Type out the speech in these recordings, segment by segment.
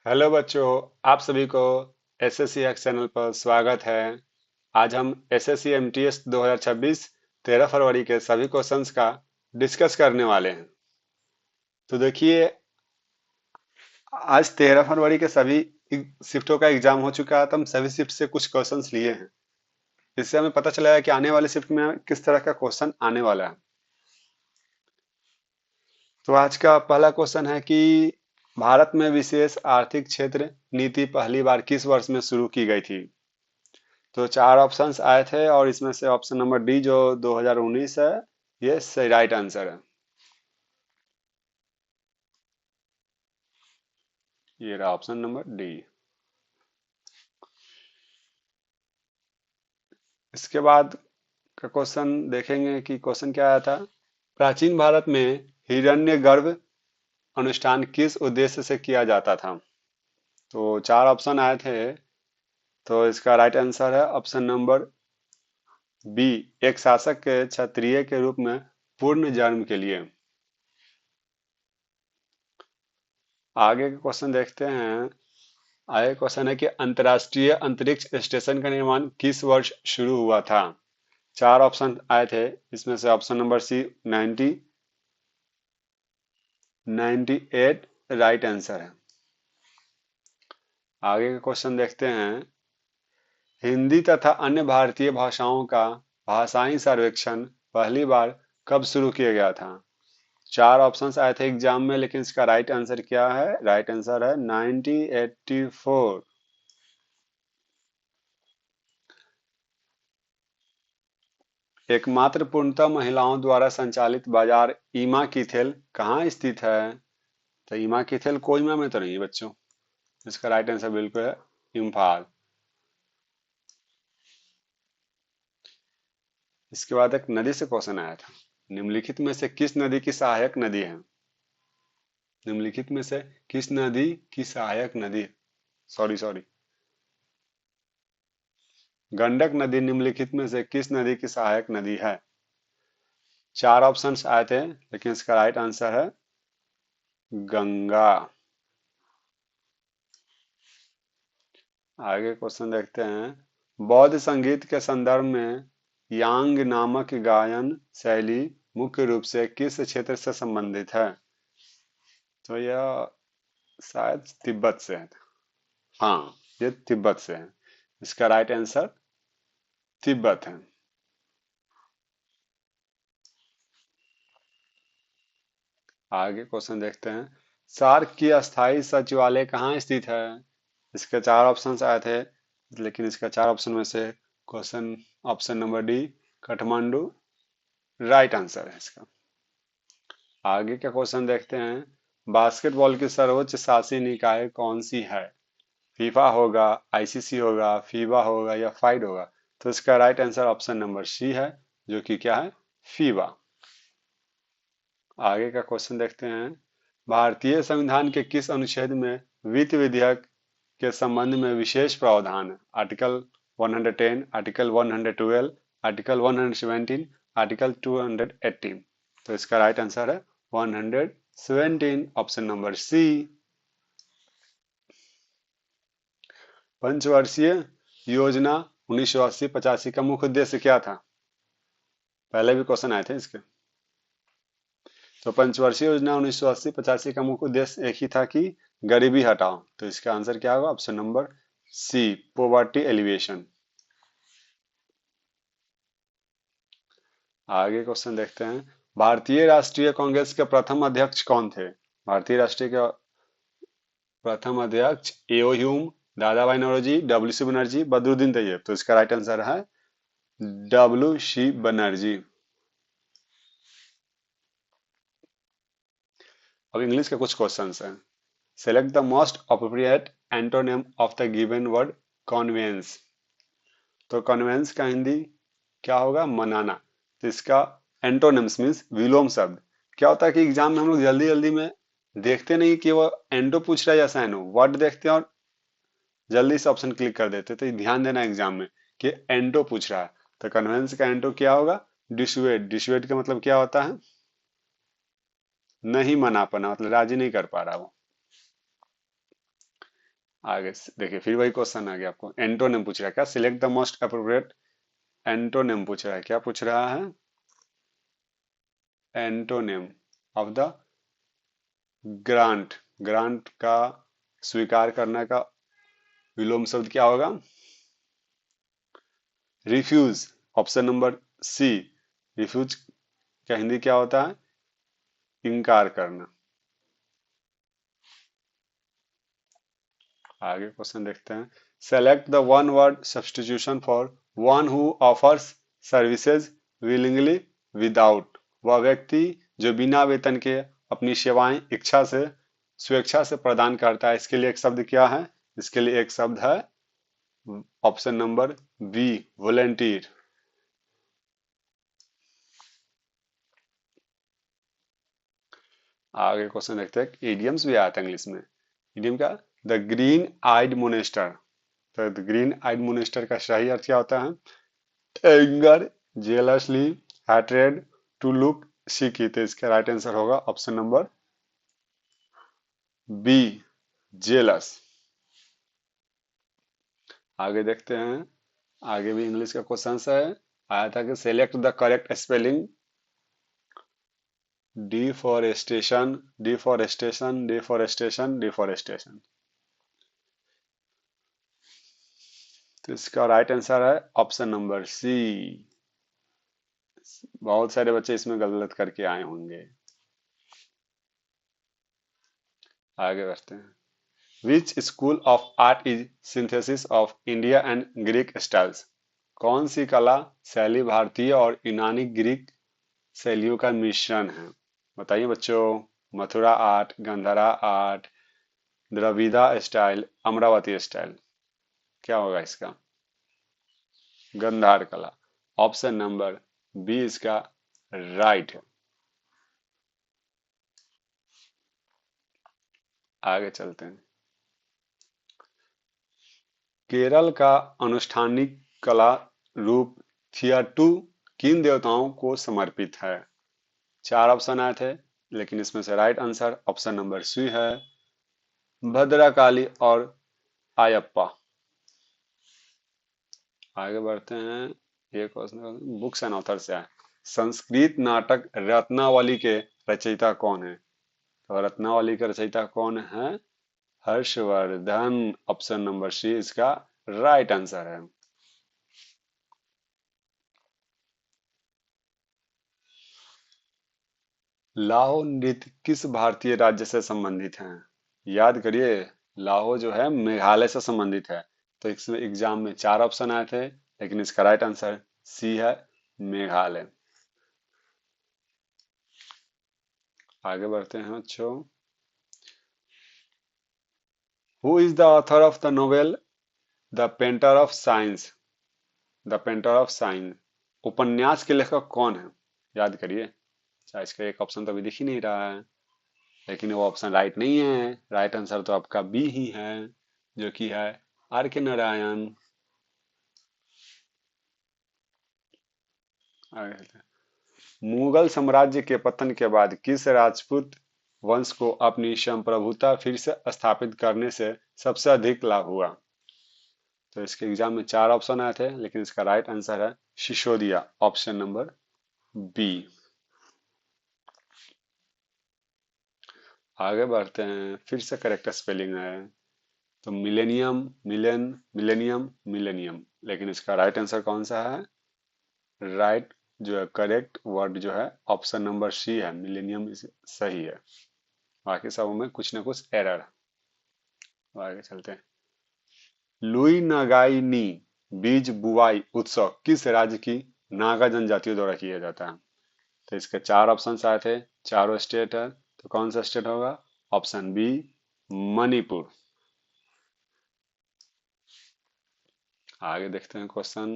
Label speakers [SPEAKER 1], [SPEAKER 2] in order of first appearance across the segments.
[SPEAKER 1] Hello बच्चों, आप सभी को एसएससी एक्स चैनल पर स्वागत है। आज हम एसएससी एमटीएस 2026 13 फरवरी के सभी क्वेश्चंस का डिस्कस करने वाले हैं। तो देखिए, आज 13 फरवरी के सभी शिफ्टों का एग्जाम हो चुका है, तो हम सभी शिफ्ट से कुछ क्वेश्चंस लिए हैं। इससे हमें पता चला है कि आने वाले शिफ्ट में किस तरह का क्वेश्चन आने वाला है। तो आज का पहला क्वेश्चन है कि भारत में विशेष आर्थिक क्षेत्र नीति पहली बार किस वर्ष में शुरू की गई थी। तो चार ऑप्शंस आए थे और इसमें से ऑप्शन नंबर डी जो 2019 है, ये सही राइट आंसर है। ये रहा ऑप्शन नंबर डी। इसके बाद का क्वेश्चन देखेंगे कि क्वेश्चन क्या आया था। प्राचीन भारत में हिरण्यगर्भ अनुष्ठान किस उद्देश्य से किया जाता था। तो चार ऑप्शन आए थे, तो इसका राइट आंसर है ऑप्शन नंबर बी, एक शासक के क्षत्रिय के रूप में पूर्ण जन्म के लिए। आगे का क्वेश्चन देखते हैं। आगे क्वेश्चन है कि अंतर्राष्ट्रीय अंतरिक्ष स्टेशन का निर्माण किस वर्ष शुरू हुआ था। चार ऑप्शन आए थे, इसमें से option number C 1998 right answer है। आगे का क्वेश्चन देखते हैं। हिंदी तथा अन्य भारतीय भाषाओं का भाषाई सर्वेक्षण पहली बार कब शुरू किया गया था। चार ऑप्शंस आए थे एग्जाम में, लेकिन इसका राइट आंसर क्या है। राइट आंसर है 1984। एकमात्र पूर्णतः महिलाओं द्वारा संचालित बाजार ईमा किथेल कहाँ स्थित है। तो ईमा किथेल कोहिमा में तो नहीं है बच्चों। इसका राइट आंसर बिल्कुल है इम्फाल। इसके बाद एक नदी से क्वेश्चन आया था। निम्नलिखित में से किस नदी की सहायक नदी है। निम्नलिखित में से किस नदी की सहायक नदी। सॉरी सॉरी, गंडक नदी निम्नलिखित में से किस नदी की सहायक नदी है। चार ऑप्शंस आए थे, लेकिन इसका राइट आंसर है गंगा। आगे क्वेश्चन देखते हैं। बौद्ध संगीत के संदर्भ में यांग नामक गायन शैली मुख्य रूप से किस क्षेत्र से संबंधित है। तो यह शायद तिब्बत से है। हाँ, ये तिब्बत से है। इसका राइट आंसर तिब्बत है। आगे क्वेश्चन देखते हैं। सार्क की अस्थायी सचिवालय कहाँ स्थित है। इसके चार ऑप्शंस आए थे, लेकिन इसका चार ऑप्शन में से question option number D Kathmandu right answer है इसका। आगे का क्वेश्चन देखते हैं। बास्केटबॉल की सर्वोच्च शासी निकाय कौन सी है। फीफा होगा, आईसीसी होगा, फीबा होगा या फाइड होगा। तो इसका right answer option number C है, जो कि क्या है, फीबा। आगे का क्वेश्चन देखते हैं। भारतीय संविधान के किस अनुच्छेद में वित्त विधेयक के संबंध में विशेष प्रावधान है। Article 110, article 112, article 117, article 218। तो इसका राइट आंसर है 117, ऑप्शन नंबर सी। पंचवर्षीय योजना 1980-85 का मुख्य उद्देश्य क्या था। पहले भी क्वेश्चन आए थे इसके। तो पंचवर्षीय योजना 1980-85 का मुख्य उद्देश्य एक ही था कि गरीबी हटाओ। तो इसका आंसर क्या होगा, option number C, poverty alleviation. आगे क्वेश्चन देखते हैं। भारतीय राष्ट्रीय कांग्रेस के प्रथम अध्यक्ष कौन थे। भारतीय राष्ट्रीय के प्रथम अध्यक्ष एओ ह्यूम, दादा भाई नौरोजी, डब्ल्यू सी बनर्जी, बदरुद्दीन तैयब। तो इसका राइट आंसर है डब्ल्यू सी बनर्जी। अब इंग्लिश के कुछ क्वेश्चंस हैं। Select the most appropriate antonym of the given word conveyance. तो कन्वेंस का हिंदी क्या होगा, मनाना। तो इसका एंटोनिम्स मीन्स विलोम शब्द। क्या होता है कि एग्जाम में हम लोग जल्दी जल्दी में देखते नहीं कि वो एंडो पूछ रहा है या सैनो, वर्ड देखते हैं और जल्दी से ऑप्शन क्लिक कर देते। तो ध्यान देना एग्जाम में कि एंडो पूछ रहा है। तो कन्वेंस का एंडो क्या होगा, डिसुएड। डिसुएड का मतलब क्या होता है, नहीं मना पाना, मतलब राजी नहीं कर पा रहा वो। आगे देखिए, फिर वही क्वेश्चन आ गया आपको, एंटोनिम पूछ रहा है क्या, select the most appropriate antonym पूछ रहा है, क्या पूछ रहा है, antonym of the grant, grant का स्वीकार करने का विलोम शब्द क्या होगा, refuse, option number C, refuse का हिंदी क्या होता है, इनकार करना। आगे क्वेश्चन देखते हैं, select the one word substitution for one who offers services willingly without, वह व्यक्ति जो बिना वेतन के अपनी सेवाएं इच्छा से स्वेच्छा से प्रदान करता है, इसके लिए एक शब्द क्या है, इसके लिए एक शब्द है ऑप्शन नंबर बी, वॉलेंटियर। आगे क्वेश्चन देखते हैं, इडियम्स भी आता है इंग्लिश में, इडियम का, द ग्रीन आइड मोनेस्टर, तो द ग्रीन आइड मोनेस्टर का सही अर्थ क्या होता है, anger, jealousy, hatred, to look sickly, तो इसका राइट आंसर होगा ऑप्शन नंबर बी, जेलस। आगे देखते हैं, आगे भी इंग्लिश का क्वेश्चन है, आया था कि select the correct spelling, deforestation, deforestation, deforestation, deforestation, तो इसका राइट आंसर है ऑप्शन नंबर सी। बहुत सारे बच्चे इसमें गलत करके आए होंगे। आगे बढ़ते हैं, which school of art is synthesis of India and Greek styles, कौन सी कला शैली भारतीय और यूनानी ग्रीक शैलियों का मिश्रण है, बताइए बच्चों, Mathura art, Gandhara art, Dravida style, Amaravati style, क्या होगा इसका, गंधार कला, ऑप्शन नंबर बी इसका राइट है। आगे चलते हैं, केरल का अनुष्ठानिक कला रूप थियाटू किन देवताओं को समर्पित है, चार ऑप्शन आए थे, लेकिन इसमें से right answer option number C है, भद्रकाली और आयप्पा। आगे बढ़ते हैं, ये क्वेश्चन बुक्स एंड ऑथर से है, संस्कृत नाटक रत्नावली के रचयिता कौन है, तो रत्नावली के रचयिता कौन है, हर्षवर्धन, ऑप्शन नंबर सी इसका राइट आंसर है। लाहो नृत्य किस भारतीय राज्य से संबंधित है, याद करिए, लाहो जो है मेघालय से संबंधित है, तो इसमें एग्जाम में चार ऑप्शन आए थे, लेकिन इसका राइट आंसर सी है, मेघालय। आगे बढ़ते हैं बच्चों, who is the author of the novel the painter of science, the painter of science, उपन्यास के लेखक कौन है, याद करिए, अच्छा इसका एक ऑप्शन तो अभी दिख ही नहीं रहा है, लेकिन वो ऑप्शन राइट नहीं है, राइट आंसर तो आपका बी ही है, जो कि है आर के नारायण। मुगल साम्राज्य के पतन के बाद किस राजपूत वंश को अपनी संप्रभुता फिर से स्थापित करने से सबसे अधिक लाभ हुआ, तो इसके एग्जाम में चार ऑप्शन आए थे, लेकिन इसका राइट आंसर है सिसोदिया, ऑप्शन नंबर बी। आगे बढ़ते हैं, फिर से करेक्ट स्पेलिंग है, तो मिलेनियम, मिलेन, मिलेनियम, मिलेनियम, लेकिन इसका राइट आंसर कौन सा है, राइट जो है करेक्ट वर्ड जो है ऑप्शन नंबर सी है, मिलेनियम सही है, बाकी सब में कुछ ना कुछ एरर। आगे चलते हैं, लुई नागाई नी बीज बुआई उत्सव किस राज्य की नागा जनजातियों द्वारा किया जाता है, तो इसके चार ऑप्शन आए थे, चारों स्टेट है, तो कौन सा स्टेट होगा, ऑप्शन बी, मणिपुर। आगे देखते हैं क्वेश्चन,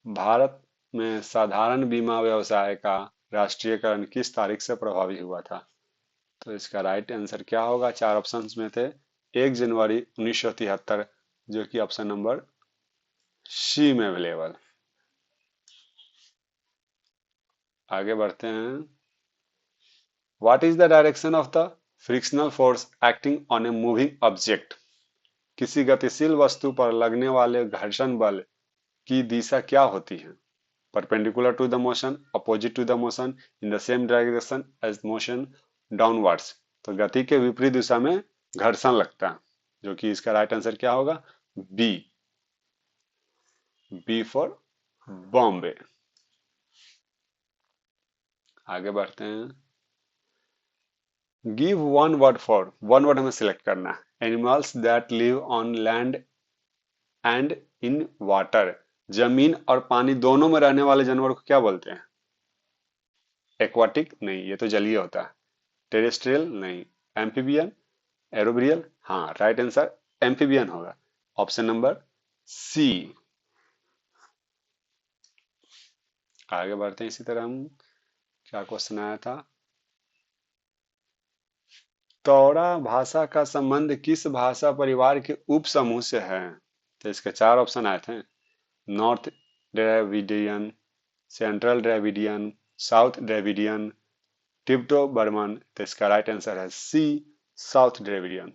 [SPEAKER 1] भारत में साधारण बीमा व्यवसाय का राष्ट्रीयकरण किस तारीख से प्रभावी हुआ था, तो इसका राइट आंसर क्या होगा, चार ऑप्शन में थे, 1 जनवरी 1973, जो कि ऑप्शन नंबर सी में अवेलेबल। आगे बढ़ते हैं, what is the direction of the frictional force acting on a moving object, किसी गतिशील वस्तु पर लगने वाले घर्षण बल की दिशा क्या होती है? Perpendicular to the motion, opposite to the motion, in the same direction as motion, downwards. तो गति के विपरीत दिशा में घर्षण लगता है, जो कि इसका राइट आंसर क्या होगा? बी। B for Bombay. आगे बढ़ते हैं। Give one word for, one word हमें सिलेक्ट करना है। Animals that live on land and in water. जमीन और पानी दोनों में रहने वाले जानवर को क्या बोलते हैं? एक्वाटिक नहीं, ये तो जलीय होता है। टेरेस्ट्रियल नहीं। एम्फीबियन, एरोब्रियल, हाँ राइट आंसर एम्फीबियन होगा, ऑप्शन नंबर सी। आगे बढ़ते हैं इसी तरह हम। क्या क्वेश्चन आया था? तौरा भाषा का संबंध किस भाषा परिवार के उप समूह से है? तो इसके चार ऑप्शन आए थे। North Dravidian, central Dravidian, south Dravidian, Tibeto Burman. तो इसका राइट आंसर है सी, साउथ द्रविडियन।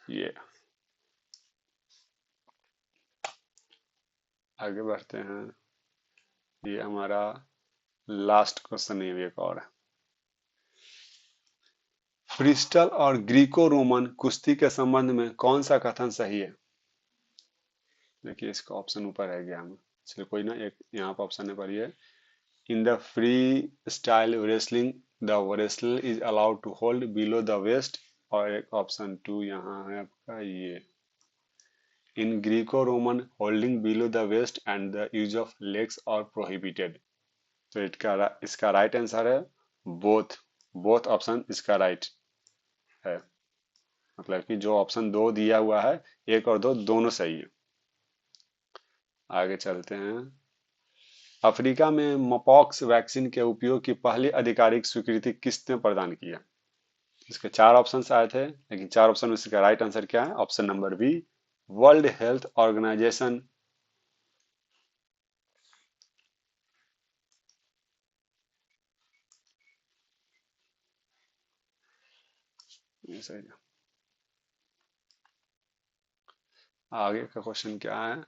[SPEAKER 1] ये आगे बढ़ते हैं। ये हमारा लास्ट क्वेश्चन है, एक और है। ब्रिस्टल और ग्रीको रोमन कुश्ती के संबंध में कौन सा कथन सही है? देखिए इसका ऑप्शन ऊपर है गया हमें, चलिए कोई ना, एक यहाँ पर ऑप्शन है पर ये। In the free style wrestling the wrestler is allowed to hold below the waist. और एक ऑप्शन टू यहाँ है आपका ये। In Greco Roman holding below the waist and the use of legs और प्रोहिबिटेड। तो इसका राइट आंसर है बोथ। बोथ ऑप्शन इसका राइट है, मतलब कि जो ऑप्शन दो दिया हुआ है, एक और दो दोनों सही है। आगे चलते हैं। अफ्रीका में मपॉक्स वैक्सीन के उपयोग की पहली आधिकारिक स्वीकृति किसने प्रदान किया? इसके चार ऑप्शन आए थे, लेकिन चार ऑप्शन में इसका राइट आंसर क्या है? Option number B, World Health Organization. ये सही है। आगे का क्वेश्चन क्या है?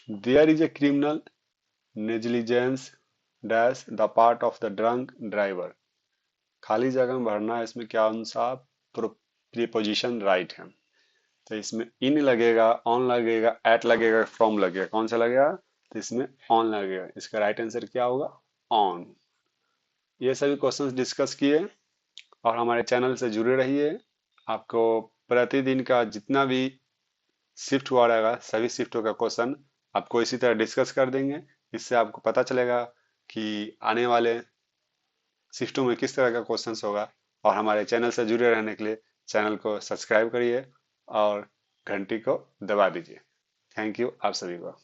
[SPEAKER 1] There is a criminal negligence dash the part of the drunk driver. खाली जगह में भरना है, इसमें क्या सा प्रीपोजिशन राइट है? तो इसमें इन लगेगा, ऑन लगेगा, एट लगेगा, फ्रॉम लगेगा, कौन सा लगेगा? तो इसमें ऑन लगेगा, इसका राइट आंसर क्या होगा? ऑन। ये सभी क्वेश्चंस डिस्कस किए और हमारे चैनल से जुड़े रहिए। आपको प्रतिदिन का जितना भी शिफ्ट हुआ रहेगा, सभी शिफ्टों का क्वेश्चन आपको इसी तरह डिस्कस कर देंगे। इससे आपको पता चलेगा कि आने वाले शिफ्टों में किस तरह का क्वेश्चंस होगा। और हमारे चैनल से जुड़े रहने के लिए चैनल को सब्सक्राइब करिए और घंटी को दबा दीजिए। थैंक यू आप सभी को।